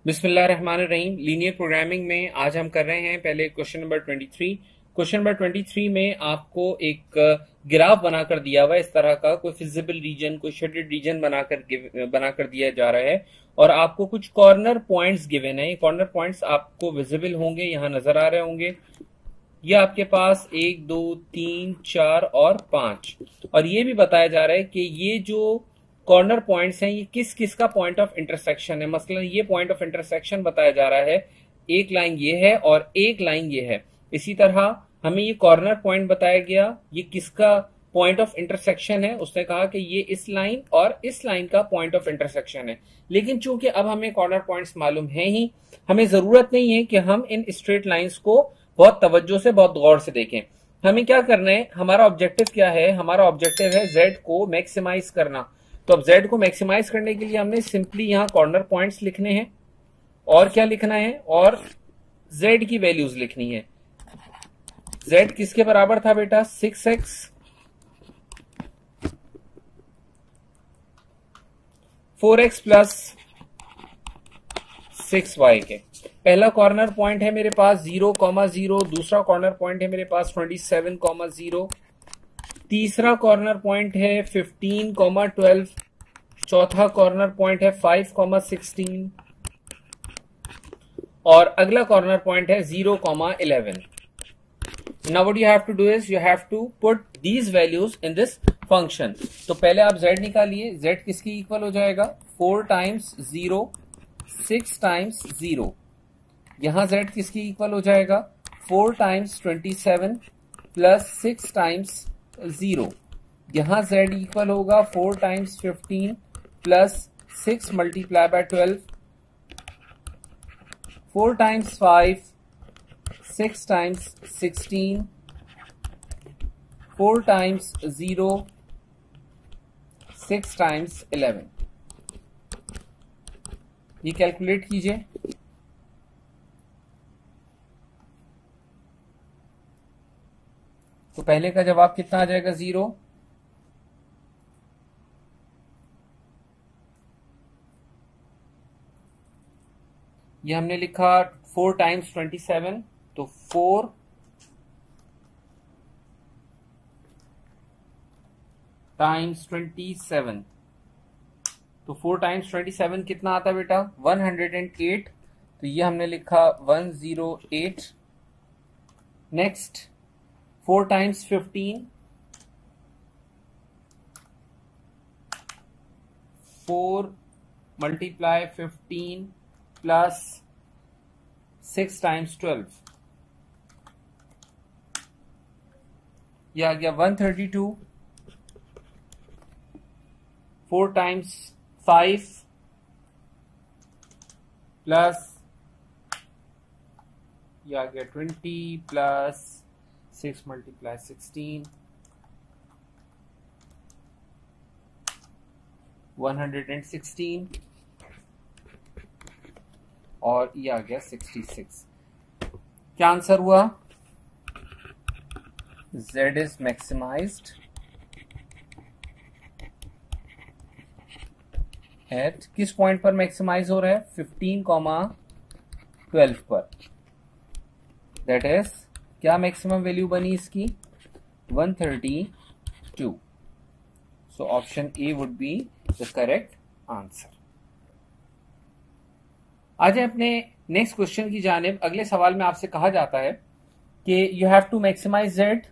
बिस्मिल्लाहिर्रहमानिर्रहीम। Linear programming में आज हम कर रहे हैं पहले क्वेश्चन नंबर 23। क्वेश्चन नंबर 23 में आपको एक ग्राफ बनाकर दिया हुआ है, इस तरह का कोई फिजिबल रीजन, कोई शेडेड रीजन बनाकर दिया जा रहा है और आपको कुछ कॉर्नर पॉइंट्स गिवन है। कॉर्नर पॉइंट्स आपको विजिबल होंगे, यहाँ नजर आ रहे होंगे। ये आपके पास 1 2 3 4 और 5 और ये भी बताया जा रहा है कि ये जो कॉर्नर पॉइंट्स हैं ये किस किस का पॉइंट ऑफ इंटरसेक्शन है। मसलन ये पॉइंट ऑफ इंटरसेक्शन बताया जा रहा है, एक लाइन ये है और एक लाइन ये है। इसी तरह हमें ये कॉर्नर पॉइंट बताया गया, ये किसका पॉइंट ऑफ इंटरसेक्शन है। उसने कहा कि ये इस लाइन और इस लाइन का पॉइंट ऑफ इंटरसेक्शन है। लेकिन चूंकि अब हमें कॉर्नर पॉइंट्स मालूम है ही, हमें जरूरत नहीं है कि हम इन स्ट्रेट लाइंस को बहुत तवज्जो से, बहुत गौर से देखें। हमें क्या करना है, हमारा ऑब्जेक्टिव क्या है? हमारा ऑब्जेक्टिव है जेड को मैक्सिमाइज करना। तो अब जेड को मैक्सिमाइज करने के लिए हमने सिंपली यहां कॉर्नर पॉइंट्स लिखने हैं और क्या लिखना है, और जेड की वैल्यूज लिखनी है। जेड किसके बराबर था बेटा? 6x + 4x + 6y के। पहला कॉर्नर पॉइंट है मेरे पास 0,0, दूसरा कॉर्नर पॉइंट है मेरे पास 27,0, तीसरा कॉर्नर पॉइंट है 15,12, चौथा कॉर्नर पॉइंट है 5,16 और अगला कॉर्नर पॉइंट है 0,11। Now what you have to do is you have to put these values in this function। तो पहले आप z निकालिए। z किसकी इक्वल हो जाएगा? 4 times 0, 6 times 0। यहां z किसकी इक्वल हो जाएगा? 4 times 27 plus 6 times 0। यहां z इक्वल होगा 4 times 15 plus 6 multiplied by 12, 4 times 5, 6 times 16, 4 times 0, 6 times 11। ये कैलकुलेट कीजिए। तो पहले का जवाब कितना आ जाएगा? 0। ये हमने लिखा 4 times 27, तो 4 times 27, तो 4 times 27 कितना आता है बेटा? 108। तो ये हमने लिखा 108। Next 4 times 15, 4 multiply 15 plus 6 times 12, ये आ गया 132। 4 times 5 प्लस ये आ गया 20 प्लस 6 multiply 16, 116 और ये आ गया 66। क्या आंसर हुआ? Z is maximized एट किस पॉइंट पर मैक्सिमाइज हो रहा है? 15,12 पर। दैट इज क्या मैक्सिमम वैल्यू बनी इसकी? 132। So option A would be the correct answer. आ जाए अपने नेक्स्ट क्वेश्चन की जानिब। अगले सवाल में आपसे कहा जाता है कि you have to maximise Z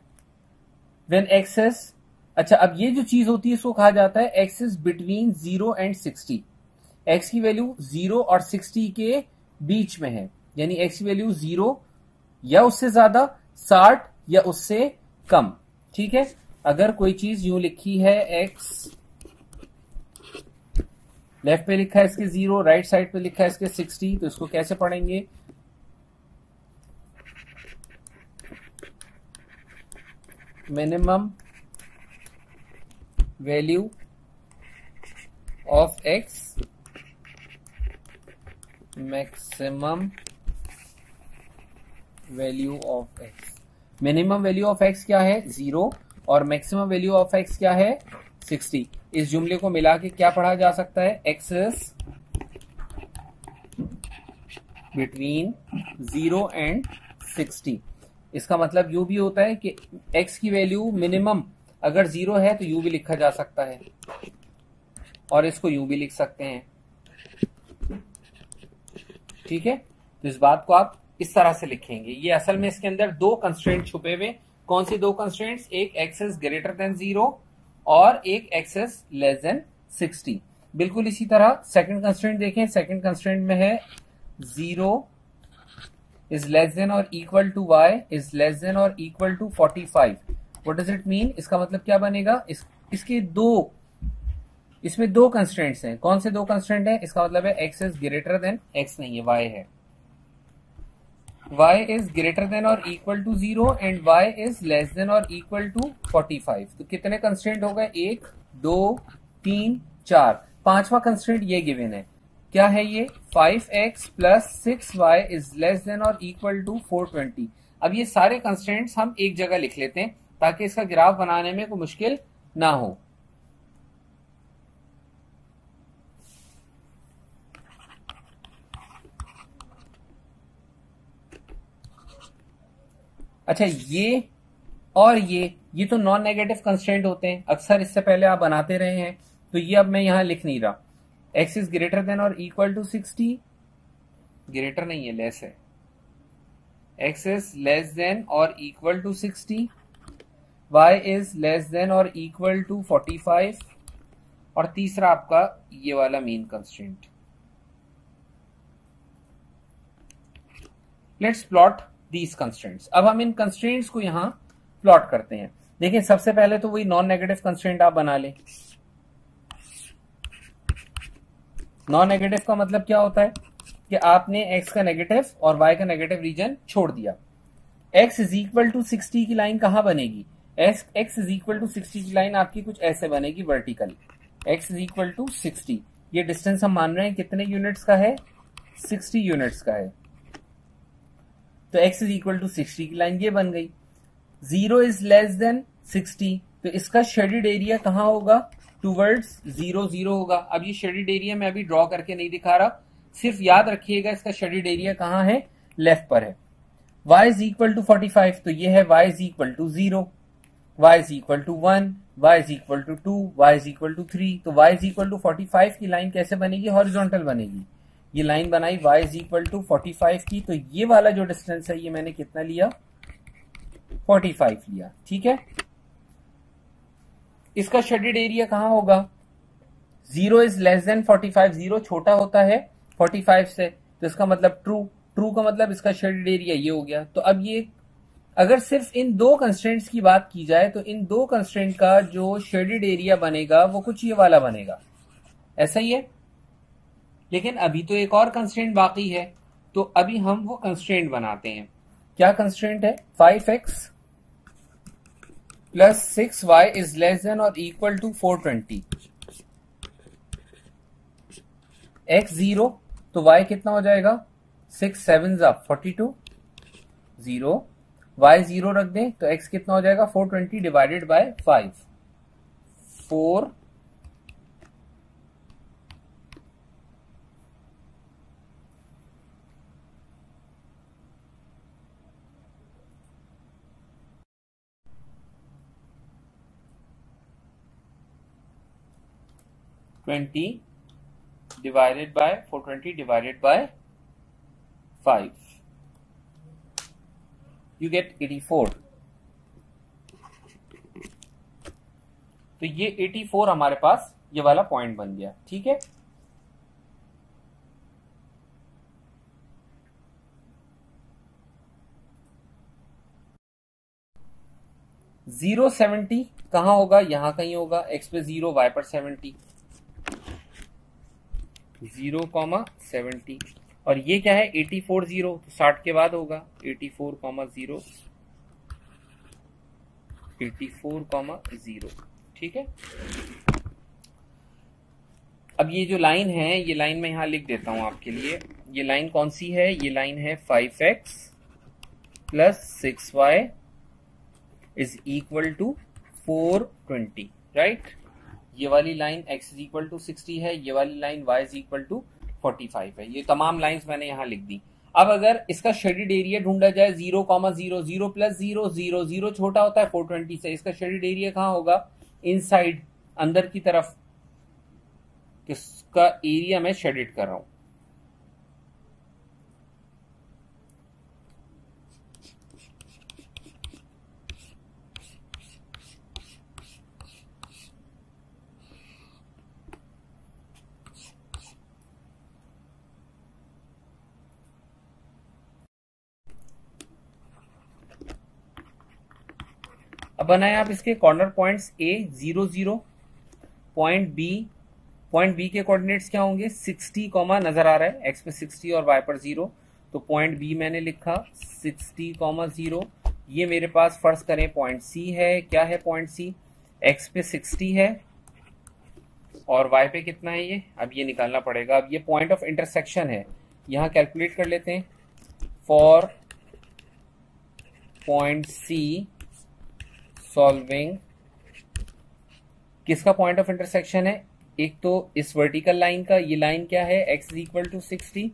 when X is, अच्छा अब ये जो चीज होती है इसको कहा जाता है x is between 0 and 60। X की वैल्यू 0 और 60 के बीच में है, यानी एक्स की वैल्यू 0 या उससे ज्यादा, 60 या उससे कम। ठीक है, अगर कोई चीज यूं लिखी है एक्स, लेफ्ट पे लिखा है इसके 0, राइट साइड पे लिखा है इसके 60, तो इसको कैसे पढ़ेंगे? Minimum value of x, maximum value of x. Minimum value of x क्या है? 0 और मैक्सिमम वैल्यू ऑफ एक्स क्या है? 60। इस जुमले को मिला के क्या पढ़ा जा सकता है? X is between 0 and 60। इसका मतलब यू भी होता है कि x की वैल्यू मिनिमम अगर 0 है तो यू भी लिखा जा सकता है और इसको यू भी लिख सकते हैं। ठीक है, तो इस बात को आप इस तरह से लिखेंगे। ये असल में इसके अंदर दो कंस्ट्रेंट छुपे हुए। कौन सी दो कंस्ट्रेंट्स? एक x इज ग्रेटर देन 0 और एक x इज लेस देन 60। बिल्कुल इसी तरह सेकंड कंस्ट्रेंट देखें। सेकंड कंस्ट्रेंट में है 0 इज लेस देन और equal to y is less than और equal to 45। What does it mean? इसका मतलब क्या बनेगा? इसमें दो कंस्ट्रेंट्स हैं। कौन से दो कंस्ट्रेंट हैं? इसका मतलब है x is greater than, x नहीं है y है, y इज ग्रेटर देन और equal to 0 and y is less than और इक्वल टू 45। तो कितने कंस्ट्रेंट हो गए? 1 2 3 4। पांचवा कंस्ट्रेंट ये गिवन है। क्या है ये? 5x plus 6y is less than और इक्वल टू 420। अब ये सारे कंस्ट्रेंट्स हम एक जगह लिख लेते हैं ताकि इसका ग्राफ बनाने में कोई मुश्किल ना हो। अच्छा, ये और ये तो नॉन नेगेटिव कंस्ट्रेंट होते हैं, अक्सर इससे पहले आप बनाते रहे हैं, तो ये अब मैं यहां लिख नहीं रहा। x इज ग्रेटर देन और इक्वल टू 60, ग्रेटर नहीं है, लेस है। x इज लेस देन और equal to 60, y is less than और इक्वल टू 45, और तीसरा आपका ये वाला main constraint. Let's plot these constraints. अब हम इन कंस्ट्रेंट्स को यहां प्लॉट करते हैं। देखिए, सबसे पहले तो वही नॉन नेगेटिव कंस्ट्रेंट आप बना लें। नॉन नेगेटिव का मतलब क्या होता है कि आपने x का नेगेटिव और y का नेगेटिव रीजन छोड़ दिया। x इज इक्वल टू 60 की लाइन कहां बनेगी? x इज इक्वल टू 60 की लाइन आपकी कुछ ऐसे बनेगी vertical. x is equal to 60, ये डिस्टेंस हम मान रहे हैं कितने यूनिट्स का है? 60 यूनिट्स का है। तो x इज इक्वल टू 60 की लाइन ये बन गई। 0 इज लेस देन 60, तो इसका शेडेड एरिया कहां होगा? टूवर्ड्स 0 0 होगा। अब ये शेडेड एरिया मैं अभी ड्रॉ करके नहीं दिखा रहा, सिर्फ याद रखिएगा इसका शेडेड एरिया कहां है? लेफ्ट पर है। y इज इक्वल टू 45, तो ये है y is equal to 0, y is equal to 1, y is equal to 2, y is equal to 3। तो y इज इक्वल टू 45 की लाइन कैसे बनेगी? हॉरिजॉन्टल बनेगी। ये लाइन बनाई y इज इक्वल टू 45 की, तो ये वाला जो डिस्टेंस है ये मैंने कितना लिया? 45 लिया। ठीक है, इसका शेडेड एरिया कहां होगा? 0 इज लेस देन 45, 0 छोटा होता है 45 से, तो इसका मतलब ट्रू का मतलब इसका शेडेड एरिया ये हो गया। तो अब ये अगर सिर्फ इन दो कंस्ट्रेंट्स की बात की जाए तो इन दो कंस्ट्रेंट का जो शेडेड एरिया बनेगा वो कुछ ये वाला बनेगा, ऐसा ही है। लेकिन अभी तो एक और कंस्ट्रेंट बाकी है, तो अभी हम वो कंस्ट्रेंट बनाते हैं। क्या कंस्ट्रेंट है? 5x plus 6y is less than और इक्वल टू 420। x 0, तो y कितना हो जाएगा? 6 7 42, 0, y 0 रख दें तो x कितना हो जाएगा? 420 divided by 5, 4 20 divided by 420 divided by 5, you get 84। तो ये 84 हमारे पास ये वाला पॉइंट बन गया। ठीक है, जीरो 70 कहां होगा? यहां कहीं होगा। x पे 0, y पर 70, 0,70, और ये क्या है? 84 0, तो 60 के बाद होगा 84,0, 84,0। ठीक है, अब ये जो लाइन है ये लाइन मैं यहां लिख देता हूं आपके लिए। ये लाइन कौन सी है? ये लाइन है 5x plus 6y is equal to 420, right. ये वाली line x is equal to 60 है, ये वाली line y is equal to 45 है। ये तमाम लाइंस मैंने यहां लिख दी। अब अगर इसका शेडेड एरिया ढूंढा जाए 0,0, 0 प्लस 0, 0, 0 छोटा होता है 420 से, इसका शेडेड एरिया कहाँ होगा? इनसाइड, अंदर की तरफ, किसका एरिया मैं शेडेड कर रहा हूं। अब बनाए आप इसके corner points A 0 0, point B के कोऑर्डिनेट्स क्या होंगे? 60, नजर आ रहा है x पे 60 और y पर 0, तो पॉइंट B मैंने लिखा 60, 0। ये मेरे पास फर्ज करें पॉइंट C है। क्या है पॉइंट C? x पे 60 है और y पे कितना है ये? अब ये निकालना पड़ेगा। अब ये पॉइंट ऑफ इंटरसेक्शन है, यहां कैलकुलेट कर लेते हैं। फॉर पॉइंट C सॉल्विंग, किसका पॉइंट ऑफ इंटरसेक्शन है? एक तो इस वर्टिकल लाइन का, ये लाइन क्या है? x is equal to 60,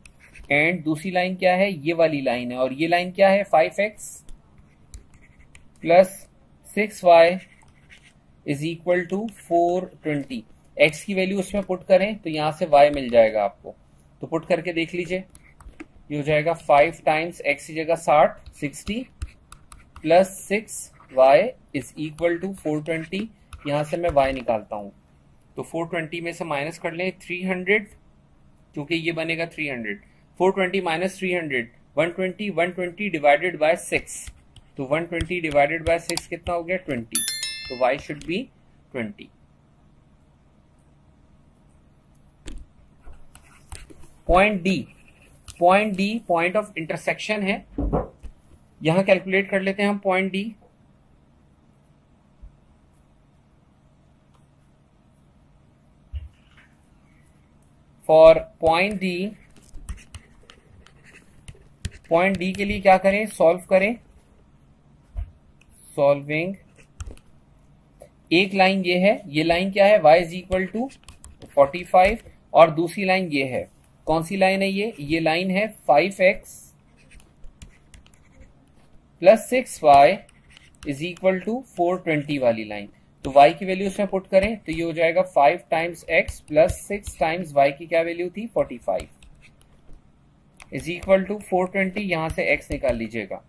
and दूसरी लाइन क्या है? ये वाली लाइन है, और ये लाइन क्या है? 5x plus 6y is equal to 420। x की वैल्यू उसमें पुट करें तो यहां से y मिल जाएगा आपको, तो पुट करके देख लीजिए। ये हो जाएगा 5 टाइम्स x की जगह 60 plus 6y is equal to 420। यहां से मैं y निकालता हूं, तो 420 में से माइनस कर लें 300, क्योंकि ये बनेगा 300। 420 माइनस 300, 120, 120 डिवाइडेड बाय 6, तो 120 डिवाइडेड बाय 6 कितना हो गया? 20, तो y should be 20। Point D point of intersection है, यहां कैलकुलेट कर लेते हैं हम point D। For point D के लिए क्या करें? सॉल्व करें। सॉल्विंग, एक लाइन ये है, ये लाइन क्या है? y इज इक्वल टू 45, और दूसरी लाइन ये है। कौन सी लाइन है ये लाइन है 5x plus 6y is equal to 420 वाली लाइन। तो y की वैल्यू उसमें पुट करें तो ये हो जाएगा 5 times x plus 6 times y की क्या वैल्यू थी? 45 इज इक्वल टू 420। यहां से x निकाल लीजिएगा,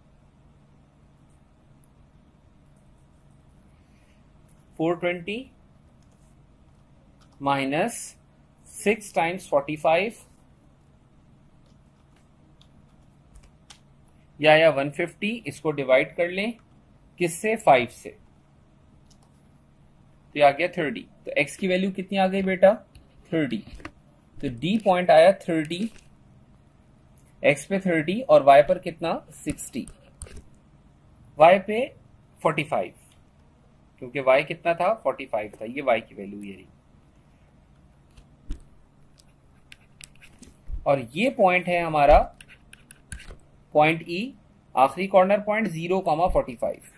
420 माइनस 6 टाइम्स 45 या 150, इसको डिवाइड कर लें किससे? 5 से, तो ये आ गया 30। तो x की वैल्यू कितनी आ गई बेटा? 30। तो D पॉइंट आया 30, x पे 30 और y पर कितना? 60, y पे 45, क्योंकि y कितना था? 45 था। ये y की वैल्यू ये रही, और ये पॉइंट है हमारा पॉइंट E, आखिरी कॉर्नर पॉइंट 0,45।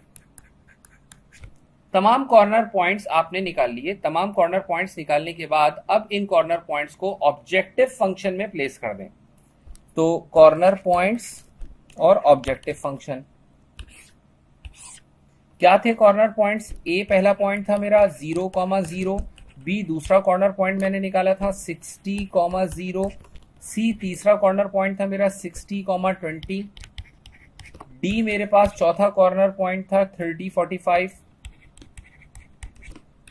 तमाम कॉर्नर पॉइंट्स आपने निकाल लिए। तमाम कॉर्नर पॉइंट्स निकालने के बाद अब इन कॉर्नर पॉइंट्स को ऑब्जेक्टिव फंक्शन में प्लेस कर दें। तो कॉर्नर पॉइंट्स और ऑब्जेक्टिव फंक्शन क्या थे? कॉर्नर पॉइंट्स, A पहला पॉइंट था मेरा 0,0, B दूसरा कॉर्नर पॉइंट मैंने निकाला था 60,0, C तीसरा कॉर्नर पॉइंट था मेरा 60,20, D मेरे पास चौथा कॉर्नर पॉइंट था 30,45,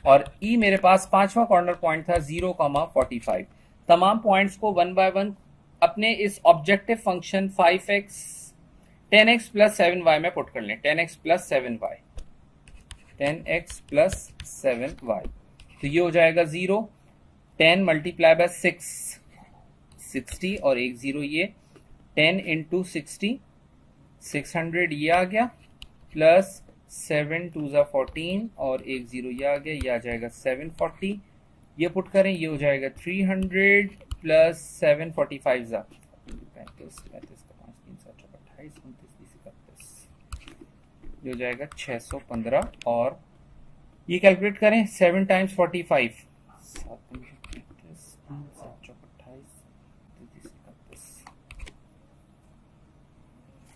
और E मेरे पास पांचवा कॉर्नर पॉइंट था 0,45। तमाम पॉइंट्स को वन बाय वन अपने इस objective function 5x 10x plus 7y में पुट कर लें। 10x plus 7y, 10x plus 7y, तो ये हो जाएगा 0। 10 मल्टीप्लाई बाय 6 60 और एक 0 ये, 10 इंटू 60 600 ये आ गया, प्लस 7 2 ज़ा 14 और एक 0 ये आ गया, ये आ जाएगा 740। ये पुट करें, ये हो जाएगा 300 प्लस 745 ज़ा 35 35 का 5 3 7 28 29 31, ये हो जाएगा 615। और ये कैलकुलेट करें 7 टाइम्स 45, 7 3 7 28 33 31,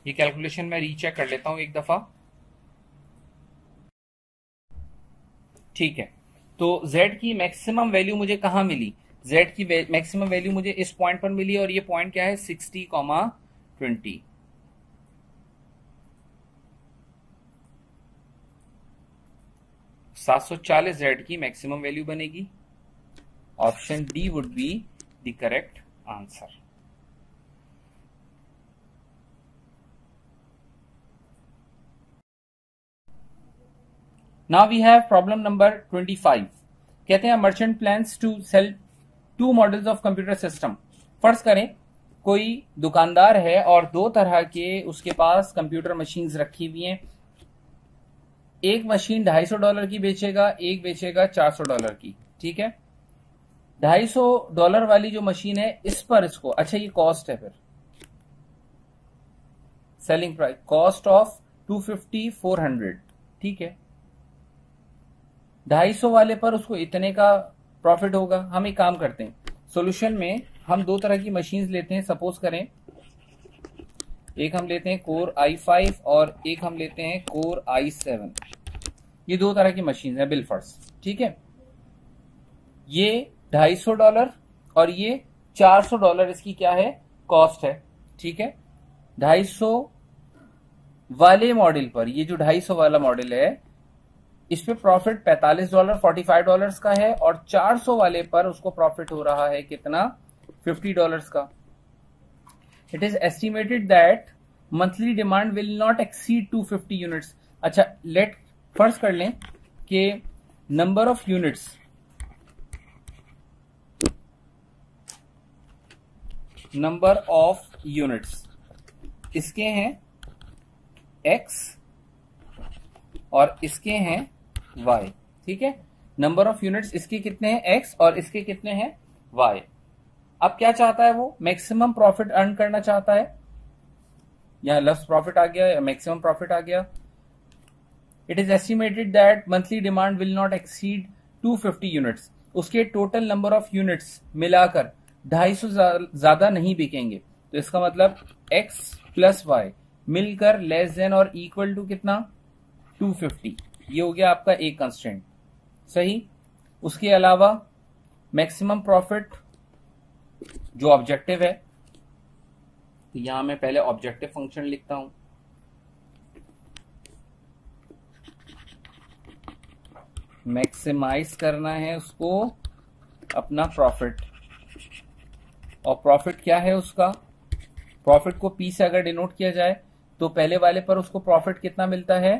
ये कैलकुलेशन मैं रीचेक कर लेता हूं एक दफा। ठीक है, तो z की मैक्सिमम वैल्यू मुझे कहां मिली? z की मैक्सिमम वैल्यू मुझे इस पॉइंट पर मिली और ये पॉइंट क्या है 60,20। 740 z की मैक्सिमम वैल्यू बनेगी। Option D would be the correct answer. Now we have problem number 25। कहते हैं merchant plans to sell 2 models of computer system. फर्ज करें कोई दुकानदार है और 2 तरह के उसके पास कंप्यूटर मशीन्स रखी हुई हैं। एक मशीन $250 की बेचेगा, एक बेचेगा $400 की। ठीक है, $250 वाली जो मशीन है इस पर इसको, अच्छा ये कॉस्ट है, फिर सेलिंग प्राइस कॉस्ट ऑफ 250 400। ठीक है, 250 वाले पर उसको इतने का प्रॉफिट होगा। हम एक काम करते हैं, सॉल्यूशन में हम 2 तरह की मशीन्स लेते हैं। सपोज करें एक हम लेते हैं कोर i5 और एक हम लेते हैं कोर i7। ये 2 तरह की मशीन है बिलफर्स। ठीक है, ये $250 और ये $400 इसकी क्या है कॉस्ट है। ठीक है, 250 वाले मॉडल पर, ये जो 250 वाला मॉडल है इस पे प्रॉफिट $45 $45 का है और 400 वाले पर उसको प्रॉफिट हो रहा है कितना $50 का। It is estimated that monthly demand will not exceed 250 units. अच्छा, लेट फर्स्ट कर लें कि नंबर ऑफ यूनिट्स, इसके हैं x और इसके हैं y। ठीक है, नंबर ऑफ यूनिट्स इसके कितने हैं x और इसके कितने हैं y। अब क्या चाहता है वो? मैक्सिमम प्रॉफिट अर्न करना चाहता है। यहां लफ्ज प्रॉफिट आ गया या मैक्सिमम प्रॉफिट आ गया। It is estimated that monthly demand will not exceed 250 units. उसके टोटल नंबर ऑफ यूनिट्स मिलाकर 250 ज्यादा नहीं बिकेंगे। तो इसका मतलब x प्लस y मिलकर लेस देन और इक्वल टू कितना 250। ये हो गया आपका एक कंस्ट्रेंट। सही, उसके अलावा मैक्सिमम प्रॉफिट जो ऑब्जेक्टिव है, तो यहां मैं पहले ऑब्जेक्टिव फंक्शन लिखता हूं। मैक्सिमाइज करना है उसको अपना प्रॉफिट, और प्रॉफिट क्या है उसका? प्रॉफिट को P से अगर डिनोट किया जाए तो पहले वाले पर उसको प्रॉफिट कितना मिलता है?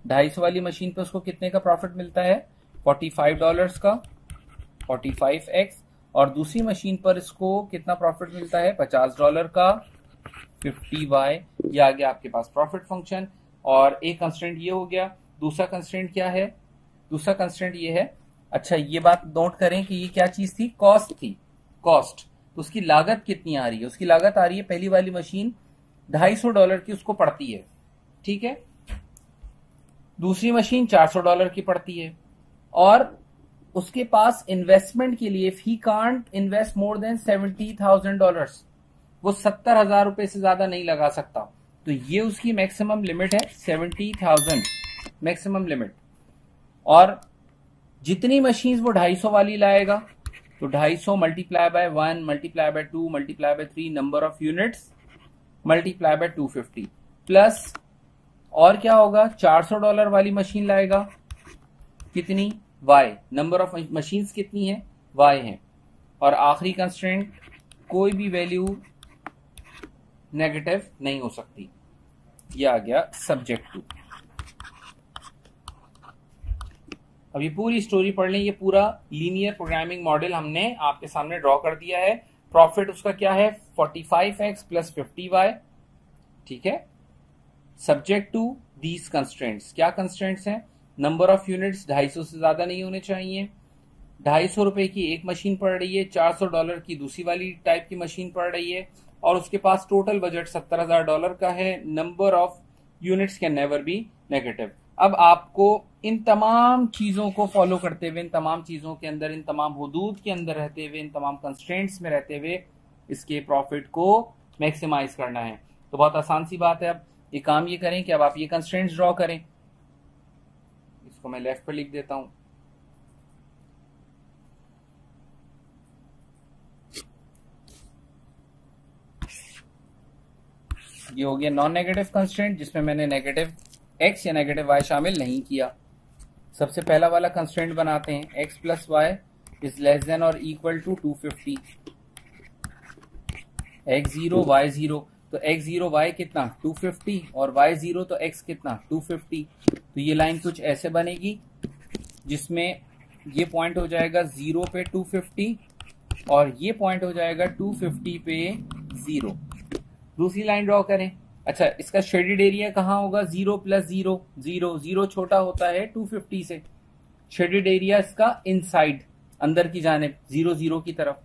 250 वाली मशीन पे उसको कितने का प्रॉफिट मिलता है? $45 का, 45x। और दूसरी मशीन पर इसको कितना प्रॉफिट मिलता है? $50 का, 50y। ये आ गया आपके पास प्रॉफिट फंक्शन। और एक कंस्ट्रेंट ये हो गया। दूसरा कंस्ट्रेंट क्या है? दूसरा कंस्ट्रेंट ये है, अच्छा ये बात नोट करें कि ये क्या चीज थी? कॉस्ट थी। कॉस्ट, तो उसकी लागत कितनी आ रही है? उसकी लागत आ रही है, पहली वाली मशीन $250 की उसको पड़ती है। ठीक है, दूसरी मशीन $400 की पड़ती है और उसके पास इन्वेस्टमेंट के लिए he can't invest more than $70,000। वो 70,000 रुपए से ज्यादा नहीं लगा सकता। तो ये उसकी मैक्सिमम लिमिट है 70,000 मैक्सिमम लिमिट। और जितनी मशीन्स वो 250 वाली लाएगा तो 250 multiply by 1 multiply by 2 multiply by 3 number of units multiply by 250 plus और क्या होगा? $400 वाली मशीन लाएगा, कितनी? y। नंबर ऑफ मशीन्स कितनी है? y है। और आखिरी कंस्ट्रेंट, कोई भी वैल्यू नेगेटिव नहीं हो सकती। ये आ गया सब्जेक्ट टू। अब ये पूरी स्टोरी पढ़ लें। ये पूरा लीनियर प्रोग्रामिंग मॉडल हमने आपके सामने ड्रॉ कर दिया है। प्रॉफिट उसका क्या है? 45x plus 50y। ठीक है, सब्जेक्ट टू दीज कंस्ट्रेंट्स। क्या कंस्ट्रेंट्स हैं? नंबर ऑफ यूनिट्स 250 से ज्यादा नहीं होने चाहिए, 250 रुपए की एक मशीन पड़ रही है, $400 की दूसरी वाली टाइप की मशीन पड़ रही है, और उसके पास टोटल बजट $70,000 का है। Number of units can never be negative. अब आपको इन तमाम चीजों को फॉलो करते हुए, इन तमाम चीजों के अंदर, इन तमाम हुदूद के अंदर रहते हुए, इन तमाम कंस्ट्रेंट्स में रहते हुए इसके प्रॉफिट को मैक्सिमाइज करना है। तो बहुत आसान सी बात है। अब एक काम ये करें कि अब आप ये कंस्ट्रेंट्स ड्रॉ करें। इसको मैं लेफ्ट पर लिख देता हूं। ये हो गया नॉन नेगेटिव कंस्ट्रेंट जिसमें मैंने नेगेटिव x या नेगेटिव y शामिल नहीं किया। सबसे पहला वाला कंस्ट्रेंट बनाते हैं, x plus y is less than और इक्वल टू 250, x0 y0, तो x0 y कितना 250 और y0 तो x कितना 250। तो ये लाइन कुछ ऐसे बनेगी जिसमें ये पॉइंट हो जाएगा 0 पे 250 और ये पॉइंट हो जाएगा 250 पे 0। दूसरी लाइन ड्रॉ करें। अच्छा, इसका शेडेड एरिया कहाँ होगा, 0 प्लस 0, 0, 0 छोटा होता है 250 से। शेडेड एरिया इसका इनसाइड, अंदर की जानिब 0 0 की तरफ।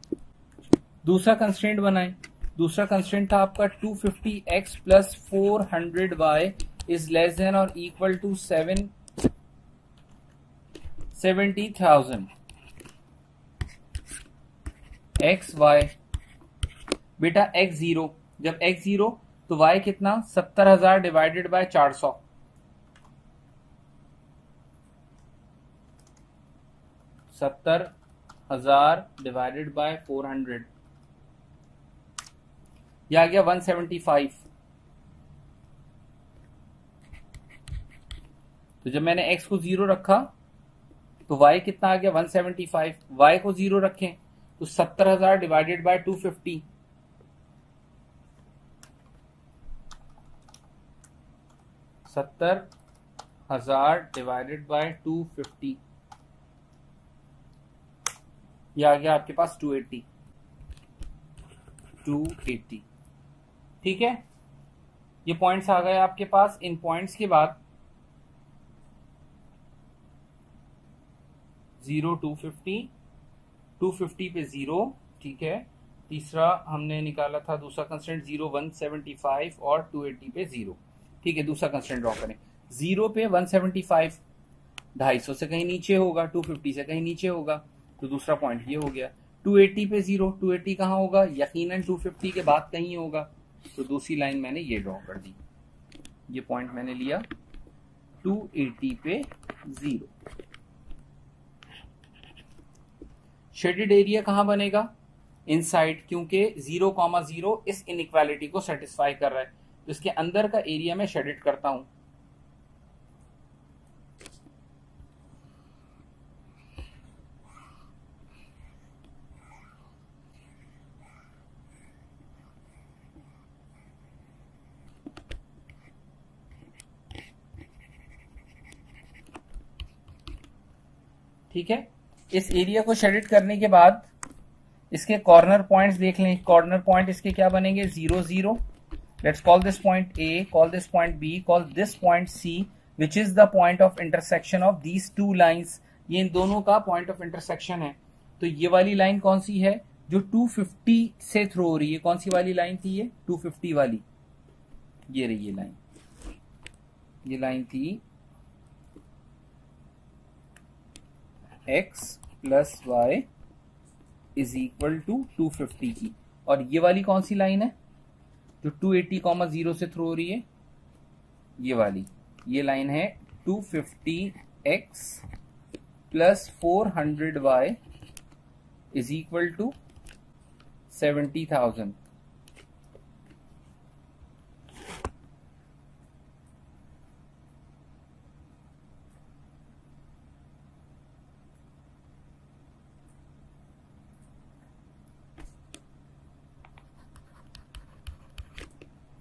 दूसरा कंस्ट्रेंट बनाएं। दूसरा कंस्ट्रेंट था आपका 250x plus 400y is less than और इक्वल टू 70,000 xy। बेटा x0, जब x0 तो y कितना 70,000 डिवाइडेड बाय 400, 70,000 डिवाइडेड बाय 400, यह आ गया 175। तो जब मैंने x को 0 रखा तो y कितना आ गया 175, y को 0 रखें तो 70,000 डिवाइडेड बाय 250, 70,000 डिवाइडेड बाय 250, यह आ गया आपके पास 280। ठीक है, ये पॉइंट्स आ गए आपके पास। इन पॉइंट्स के बाद 0 250, 250 पे 0, ठीक है। तीसरा हमने निकाला था दूसरा कंस्टेंट 0 175 और 280 पे 0, ठीक है। दूसरा कंस्टेंट ड्रॉ करें। 0 पे 175 250 से कहीं नीचे होगा, 250 से कहीं नीचे होगा, तो दूसरा पॉइंट ये हो गया। 280 पे 0, 280 कहाँ होगा, यकीनन 250 के बाद कहीं होगा, तो दूसरी लाइन मैंने ये ड्रॉ कर दी। ये पॉइंट मैंने लिया 280 पे 0। शेडेड एरिया कहाँ बनेगा, इनसाइड, क्योंकि 0,0 इस इनइक्वालिटी को सेटिस्फाई कर रहा है, तो इसके अंदर का एरिया मैं शेडेड करता हूं। ठीक है, इस एरिया को शेडेड करने के बाद इसके कॉर्नर पॉइंट्स देख लें। कॉर्नर पॉइंट इसके क्या बनेंगे, 0 0। Let's call this point A, call this point B, call this point C, which is the point of intersection of these two lines. ये इन दोनों का पॉइंट ऑफ इंटरसेक्शन है। तो ये वाली लाइन कौन सी है, जो 250 से थ्रो हो रही है। कौन सी वाली लाइन थी ये, 250 वाली। ये रही ये लाइन, ये लाइन थी x plus y is equal to 250 की। और ये वाली कौन सी लाइन है, जो 280,0 से थ्रू हो रही है, ये वाली, ये लाइन है 250x plus 400y is equal to 70,000।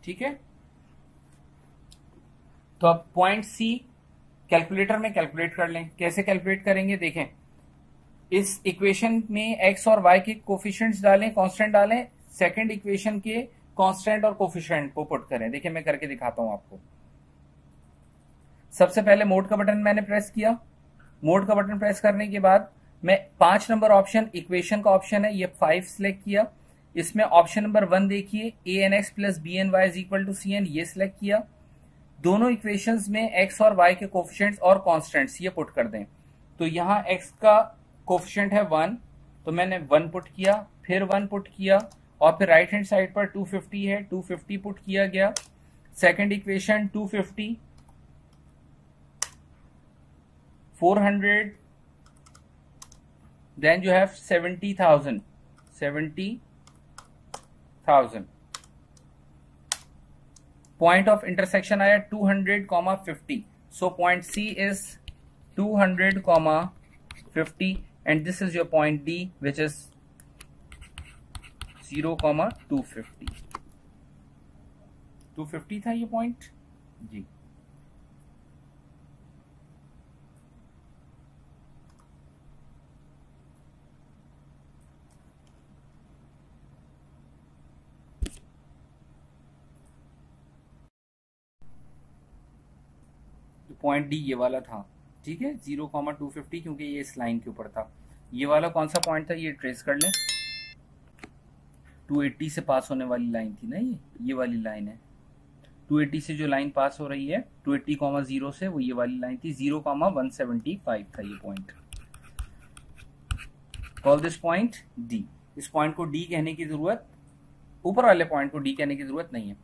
ठीक है, तो अब पॉइंट सी कैलकुलेटर में कैलकुलेट कर लें। कैसे कैलकुलेट करेंगे, देखें। इस इक्वेशन में एक्स और वाई के कोफिशिएंट्स डालें, कांस्टेंट डालें, सेकंड इक्वेशन के कांस्टेंट और कोफिशिएंट को पुट करें। देखिए मैं करके दिखाता हूं आपको। सबसे पहले मोड का बटन मैंने प्रेस किया। मोड का बटन प्रेस करने के बाद मैं 5 नंबर ऑप्शन, इक्वेशन का ऑप्शन है, ये 5 सिलेक्ट किया। इसमें ऑप्शन नंबर 1 देखिए, a(x + b(y) is equal to c(n), ये सिलेक्ट किया। दोनों इक्वेशंस में x और y के कोफिशिएंट्स और कांस्टेंट्स ये पुट कर दें। तो यहाँ x का कोफिशिएंट है 1, तो मैंने 1 पुट किया, फिर 1 पुट किया, और फिर राइट हैंड साइड पर 250 है, 250 पुट किया गया। Second equation 250, 400, then you have 70,000, 70,000। Point of intersection आया 200,50, so point C is 200,50 and this is your point D which is 0,250। 250 था ये पॉइंट जी। पॉइंट डी ये वाला था, ठीक है, 0,250, क्योंकि ये इस लाइन के ऊपर था। ये वाला कौन सा पॉइंट था, ये ट्रेस कर लें। 280 से पास होने वाली लाइन थी ना, ये वाली लाइन है। 280 से जो लाइन पास हो रही है 280,0 से, वो ये वाली लाइन थी। 0,175 था ये point. Call this point D. इस पॉइंट को डी कहने की जरूरत, ऊपर वाले पॉइंट को डी कहने की जरूरत नहीं है।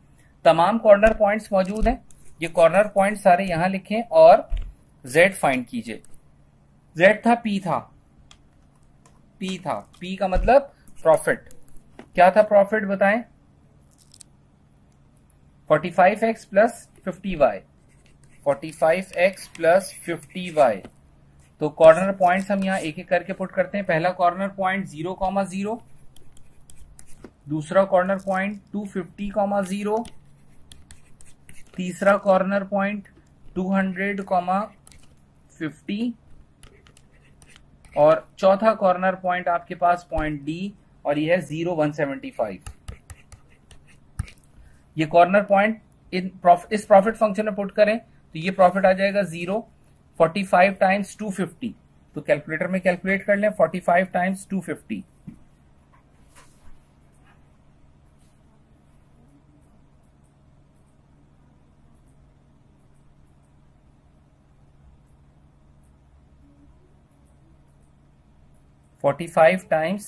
तमाम कॉर्नर पॉइंट्स मौजूद हैं। ये कॉर्नर पॉइंट सारे यहां लिखें और z फाइंड कीजिए। z था, p था, p था, p का मतलब प्रॉफिट। क्या था प्रॉफिट बताएं? 45x plus 50y, 45x plus 50y। तो कॉर्नर पॉइंट्स हम यहां एक एक करके पुट करते हैं। पहला कॉर्नर पॉइंट 0,0, दूसरा कॉर्नर पॉइंट 250,0, तीसरा कॉर्नर पॉइंट 200,50 और चौथा कॉर्नर पॉइंट आपके पास पॉइंट डी और ये है 0,175। ये कॉर्नर पॉइंट इस प्रॉफिट फंक्शन में पुट करें तो ये प्रॉफिट आ जाएगा 0.45 टाइम्स 250। तो कैलकुलेटर में कैलकुलेट कर लें 45 टाइम्स 250। $45 times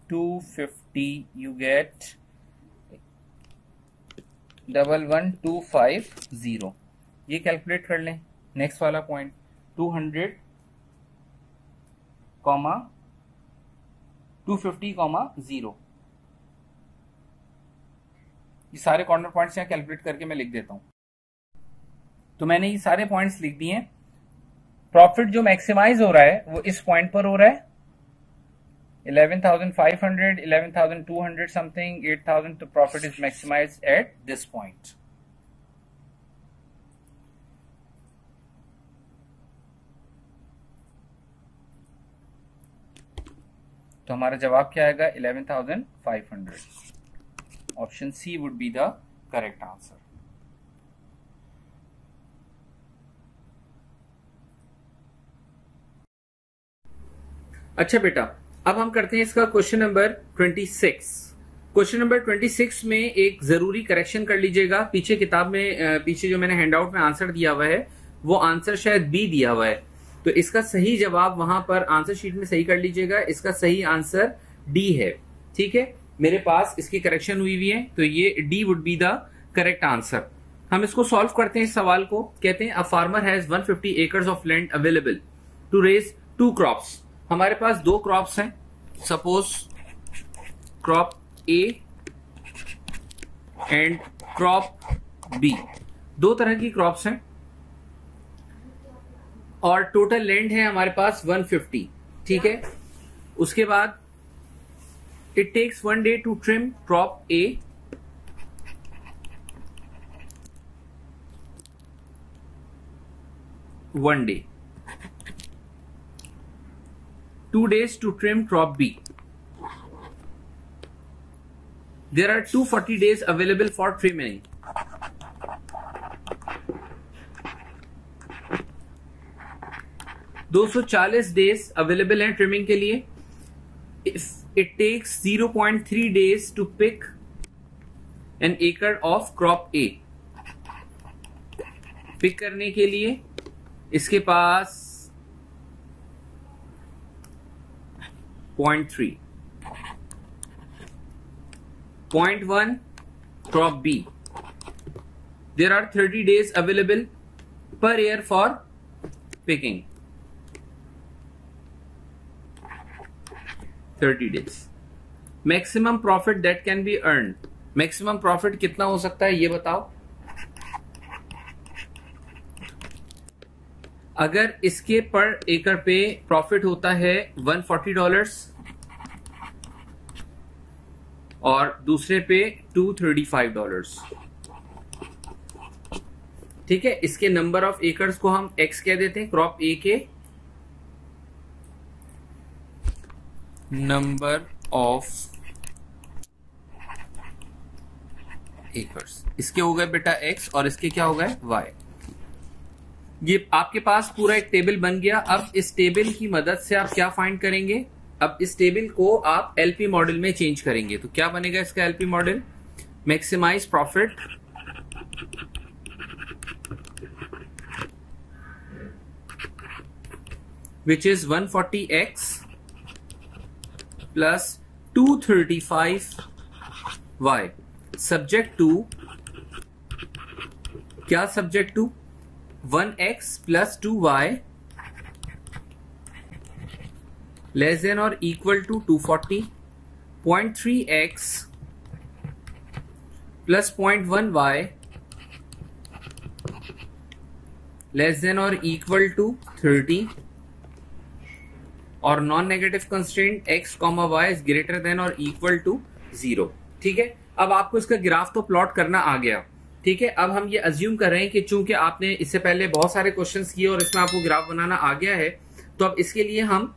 250 you get 11250। ये कैलकुलेट कर लें। नेक्स्ट वाला पॉइंट 200, 250,0। ये सारे कॉर्नर पॉइंट्स यहाँ कैलकुलेट करके मैं लिख देता हूं। तो मैंने ये सारे पॉइंट्स लिख दिए हैं। प्रॉफिट जो मैक्सिमाइज हो रहा है वो इस पॉइंट पर हो रहा है 11,500, 11,200 समथिंग, 8,000। तो profit is maximize at this point. तो हमारा जवाब क्या आएगा? 11,500। Option C would be the correct answer. अच्छा बेटा, अब हम करते हैं इसका क्वेश्चन नंबर 26। क्वेश्चन नंबर 26 में एक जरूरी करेक्शन कर लीजिएगा। पीछे किताब में, पीछे जो मैंने हैंडआउट में आंसर दिया हुआ है वो आंसर शायद बी दिया हुआ है, तो इसका सही जवाब वहां पर आंसर शीट में सही कर लीजिएगा। इसका सही आंसर डी है, ठीक है। मेरे पास इसकी करेक्शन हुई हुई है, तो ये D would be the correct answer. हम इसको सॉल्व करते हैं। इस सवाल को कहते हैं a farmer has 150 acres of land available to raise 2 crops. हमारे पास 2 क्रॉप्स हैं। Suppose crop A and crop B, 2 तरह की क्रॉप्स हैं और टोटल लैंड है हमारे पास 150, ठीक है। उसके बाद it takes 1 day to trim crop A, one day, 2 days to trim crop B. There are 240 days available for trimming. $240 days available हैं trimming के लिए। It takes 0.3 days to pick an acre of crop A. Pick करने के लिए इसके पास 0.3, 0.1 crop B. There are 30 days available per year for picking. 30 days. Maximum profit that can be earned. Maximum profit कितना हो सकता है ये बताओ. अगर इसके पर एकड़ पे प्रॉफिट होता है $140 और दूसरे पे $235. ठीक है, इसके नंबर ऑफ एकर्स को हम x कह देते हैं. क्रॉप ए के नंबर ऑफ एकर्स, इसके हो गए बेटा x और इसके क्या हो गए y. ये आपके पास पूरा एक टेबल बन गया. अब इस टेबल की मदद से आप क्या फाइंड करेंगे. अब इस टेबल को आप एलपी मॉडल में चेंज करेंगे. तो क्या बनेगा इसका LP model. Maximize profit which is 140x plus 235y subject to क्या subject to 1x plus 2y less than or equal to 240. 0.3x plus 0.1y less than or equal to 30. और non negative constraint x, y is greater than और equal to 0. ठीक है, अब आपको इसका graph तो plot करना आ गया. ठीक है, अब हम ये अज्यूम कर रहे हैं कि चूंकि आपने इससे पहले बहुत सारे क्वेश्चंस किए और इसमें आपको ग्राफ बनाना आ गया है, तो अब इसके लिए हम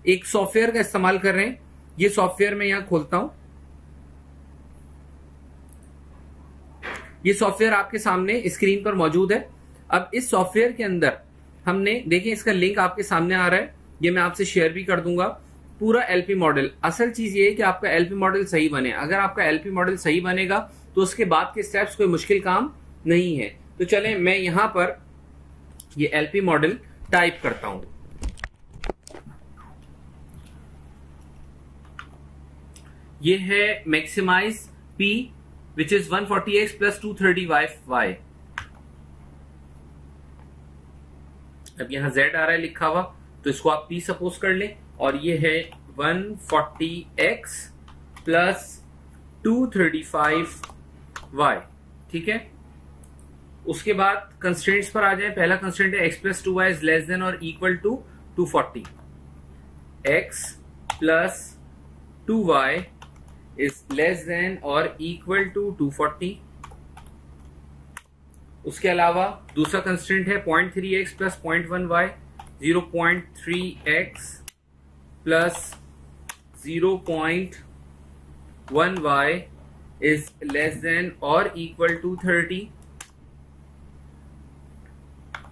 एक सॉफ्टवेयर का इस्तेमाल कर रहे हैं. ये सॉफ्टवेयर मैं यहां खोलता हूं. ये सॉफ्टवेयर आपके सामने स्क्रीन पर मौजूद है. अब इस सॉफ्टवेयर के अंदर हमने देखिए, इसका लिंक आपके सामने आ रहा है, ये मैं आपसे शेयर भी कर दूंगा. पूरा एलपी मॉडल. असल चीज ये है कि आपका एलपी मॉडल सही बने. अगर आपका एलपी मॉडल सही बनेगा तो उसके बाद के स्टेप्स कोई मुश्किल काम नहीं है. तो चलें मैं यहां पर ये एलपी मॉडल टाइप करता हूं. ये है maximize P which is 140x plus 230y. अब यहां z आ रहा है लिखा हुआ, तो इसको आप p सपोज कर लें. और ये है 140x प्लस 235y. ठीक है, उसके बाद कंस्ट्रेंट्स पर आ जाए. पहला कंस्ट्रेंट है x plus 2y is less than और equal to 240. x plus 2y is less than और इक्वल टू 240. उसके अलावा दूसरा कंस्ट्रेंट है 0.3x plus 0.1y. 0.3x plus 0.1y is less than or equal to 30.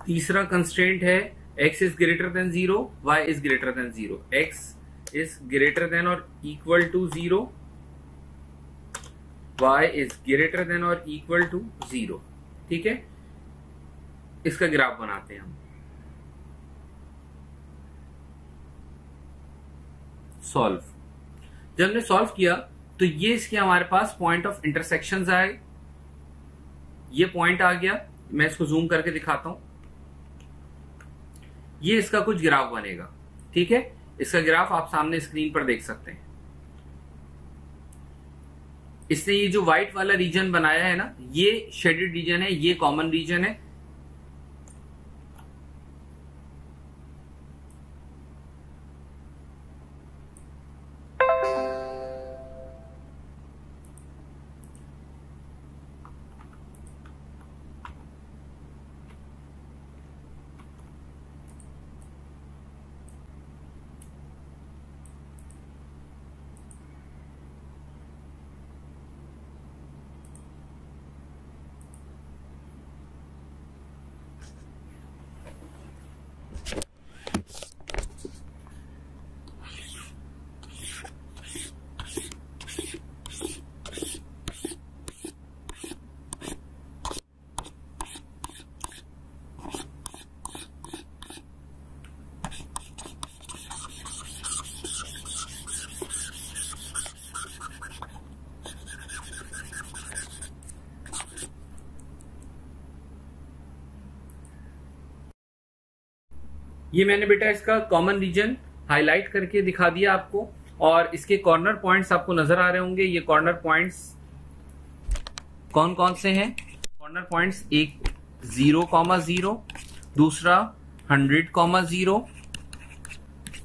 तीसरा कंस्ट्रेंट है x is greater than 0, y is greater than 0. x is greater than or equal to 0, y is greater than or equal to 0. ठीक है, इसका graph बनाते हैं हम. Solve. जब हमने सॉल्व किया तो ये इसके हमारे पास पॉइंट ऑफ इंटरसेक्शंस आए. ये पॉइंट आ गया, मैं इसको जूम करके दिखाता हूं. ये इसका कुछ ग्राफ बनेगा. ठीक है, इसका ग्राफ आप सामने स्क्रीन पर देख सकते हैं. इसने ये जो व्हाइट वाला रीजन बनाया है ना, ये शेडेड रीजन है, ये कॉमन रीजन है. ये मैंने बेटा इसका कॉमन रीजन हाईलाइट करके दिखा दिया आपको, और इसके कॉर्नर पॉइंट्स आपको नजर आ रहे होंगे। ये कॉर्नर पॉइंट्स कौन कौन से हैं? कॉर्नर पॉइंट्स, एक 0,0, दूसरा 100,0,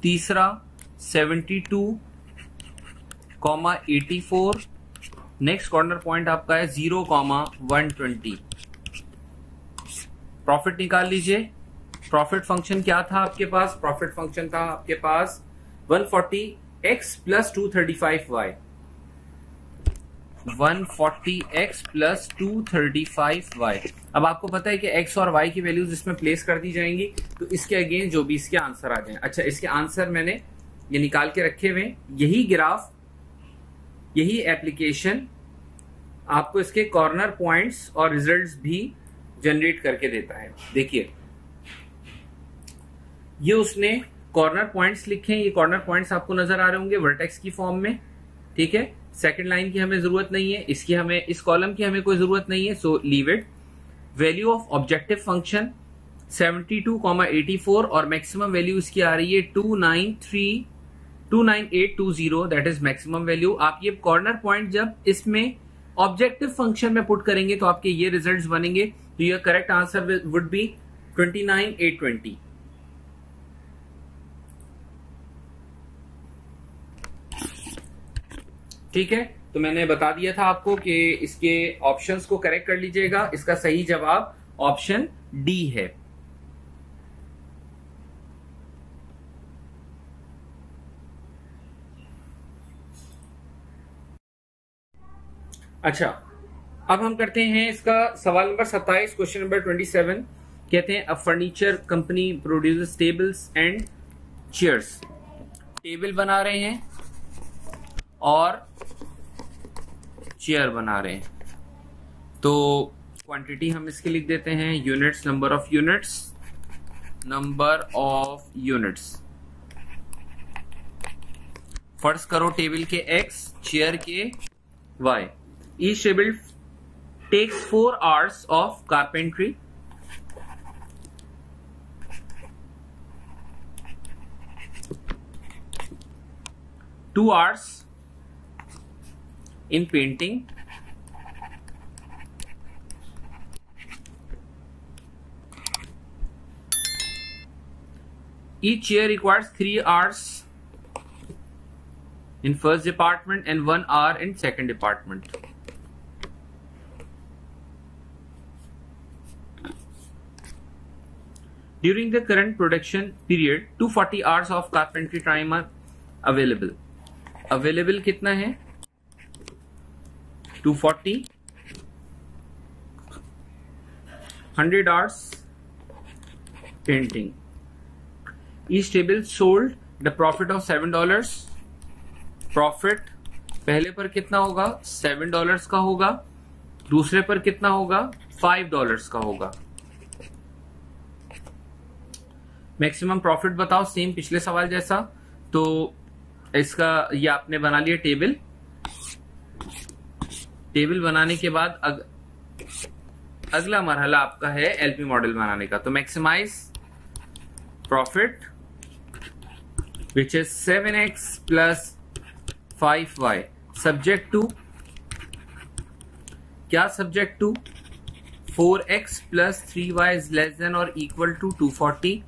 तीसरा 72,84, नेक्स्ट कॉर्नर पॉइंट आपका है 0,120। प्रॉफिट निकाल लीजिए। प्रॉफिट फंक्शन क्या था आपके पास? प्रॉफिट फंक्शन था आपके पास 140x plus 235y, 140x plus 235y। अब आपको पता है कि x और y की वैल्यूज इसमें प्लेस कर दी जाएंगी, तो इसके अगेन जो भी इसके आंसर आ जाए। अच्छा, इसके आंसर मैंने ये निकाल के रखे हुए। यही ग्राफ, यही एप्लीकेशन आपको इसके कॉर्नर पॉइंट्स और रिजल्ट्स भी जनरेट करके देता है। देखिए, ये उसने कॉर्नर पॉइंट्स लिखे हैं। ये कॉर्नर पॉइंट्स आपको नजर आ रहे होंगे वर्टेक्स की फॉर्म में, ठीक है। सेकंड लाइन की हमें जरूरत नहीं है, इसकी हमें, इस कॉलम की हमें कोई जरूरत नहीं है, so leave it. Value of objective function 72,84 और मैक्सिमम वैल्यू इसकी आ रही है 29820, दैट इज मैक्सिमम वैल्यू। आप ये कॉर्नर पॉइंट जब इसमें ऑब्जेक्टिव फंक्शन में पुट करेंगे तो आपके ये रिजल्ट्स बनेंगे। तो ये करेक्ट आंसर वुड बी 29,820। ठीक है, तो मैंने बता दिया था आपको कि इसके ऑप्शंस को करेक्ट कर लीजिएगा। इसका सही जवाब ऑप्शन डी है। अच्छा, अब हम करते हैं इसका सवाल नंबर 27, क्वेश्चन नंबर 27। कहते हैं a furniture company produces tables and chairs. Table बना रहे हैं और चेयर बना रहे हैं, तो क्वांटिटी हम इसके लिख देते हैं units, number of units, number of units. फर्ज करो टेबल के x, चेयर के y। Each table takes 4 hours of carpentry, 2 hours in painting, each chair requires 3 hours in first department and 1 hour in second department. During the current production period 240 hours of carpentry time are available. Available कितना है? 240, 100 hours painting. Each table sold the profit of $7. Profit पहले पर कितना होगा? $7 का होगा, दूसरे पर कितना होगा? $5 का होगा। मैक्सिमम प्रॉफिट बताओ, सेम पिछले सवाल जैसा। तो इसका ये आपने बना लिया टेबल। टेबल बनाने के बाद अगला मरहला आपका है एलपी मॉडल बनाने का। तो maximize profit which is 7x plus 5y subject to क्या? Subject to 4x plus 3y is less than और equal to 240,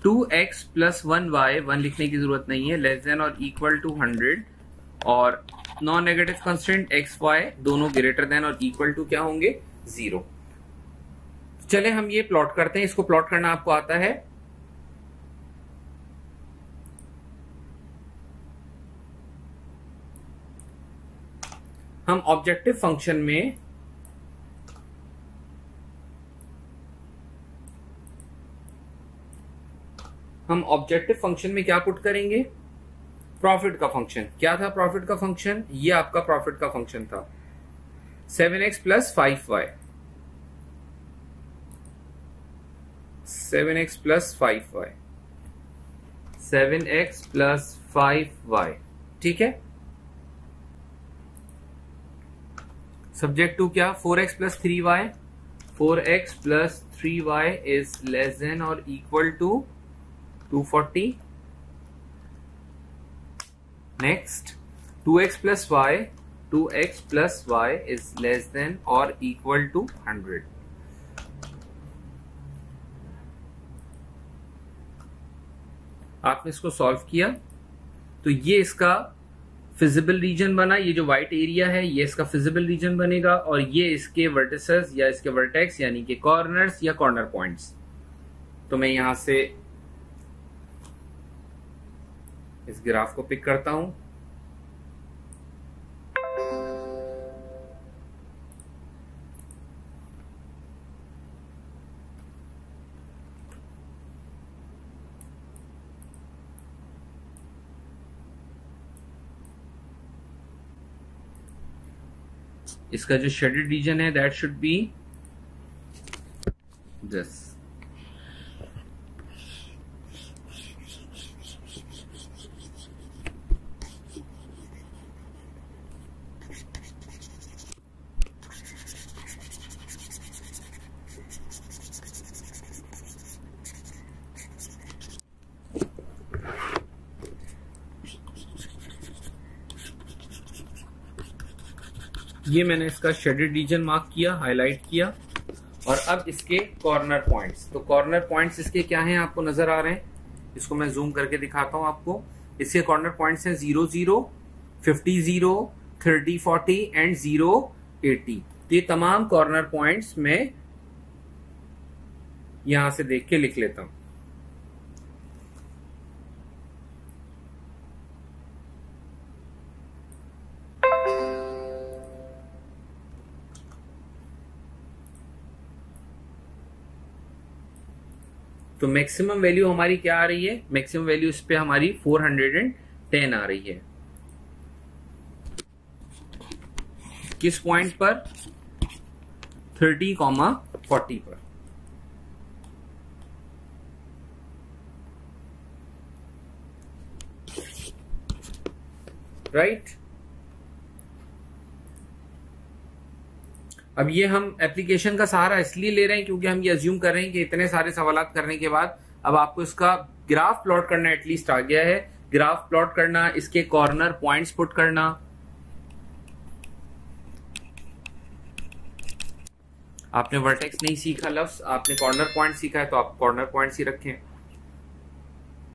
2x plus 1y, 1 लिखने की जरूरत नहीं है, लेस देन और इक्वल टू 100, और non negative constant x y दोनों ग्रेटर देन और इक्वल टू क्या होंगे? 0। चले हम ये प्लॉट करते हैं। इसको प्लॉट करना आपको आता है। हम ऑब्जेक्टिव फंक्शन में क्या पुट करेंगे? प्रॉफिट का फंक्शन। क्या था प्रॉफिट का फंक्शन? ये आपका प्रॉफिट का फंक्शन था 7x plus 5y, 7x plus 5y, 7x plus 5y। ठीक है, सब्जेक्ट टू क्या? 4x plus 3y, 4x plus 3y is less than or equal to 240. Next, 2x plus y is less than or equal to 100. आपने इसको solve किया तो ये इसका feasible region बना, ये जो व्हाइट एरिया है ये इसका फिजिबल रीजन बनेगा और ये इसके वर्टिसेस या इसके वर्टेक्स यानी कि कॉर्नर्स या कॉर्नर पॉइंट्स। तो मैं यहां से इस ग्राफ को पिक करता हूं। इसका जो शेडेड रीजन है दैट शुड बी दिस। ये मैंने इसका शेडेड रीजन मार्क किया, हाईलाइट किया। और अब इसके कॉर्नर पॉइंट्स, तो कॉर्नर पॉइंट्स इसके क्या हैं आपको नजर आ रहे हैं, इसको मैं जूम करके दिखाता हूं आपको। इसके कॉर्नर पॉइंट्स हैं 0 0, 50 0, 30 40 एंड 0 80। तो ये तमाम कॉर्नर पॉइंट्स मैं यहां से देख के लिख लेता हूं। तो मैक्सिमम वैल्यू हमारी क्या आ रही है, मैक्सिमम वैल्यू इस पे हमारी 410 आ रही है। किस पॉइंट पर, 30,40 पर। राइट। अब ये हम एप्लीकेशन का सहारा इसलिए ले रहे हैं क्योंकि हम ये अज्यूम कर रहे हैं कि इतने सारे सवालात करने के बाद अब आपको इसका ग्राफ प्लॉट करना एटलीस्ट आ गया है। ग्राफ प्लॉट करना, इसके कॉर्नर पॉइंट्स पुट करना। आपने वर्टेक्स नहीं सीखा लफ्ज, आपने कॉर्नर पॉइंट सीखा है तो आप कॉर्नर पॉइंट्स ही रखें।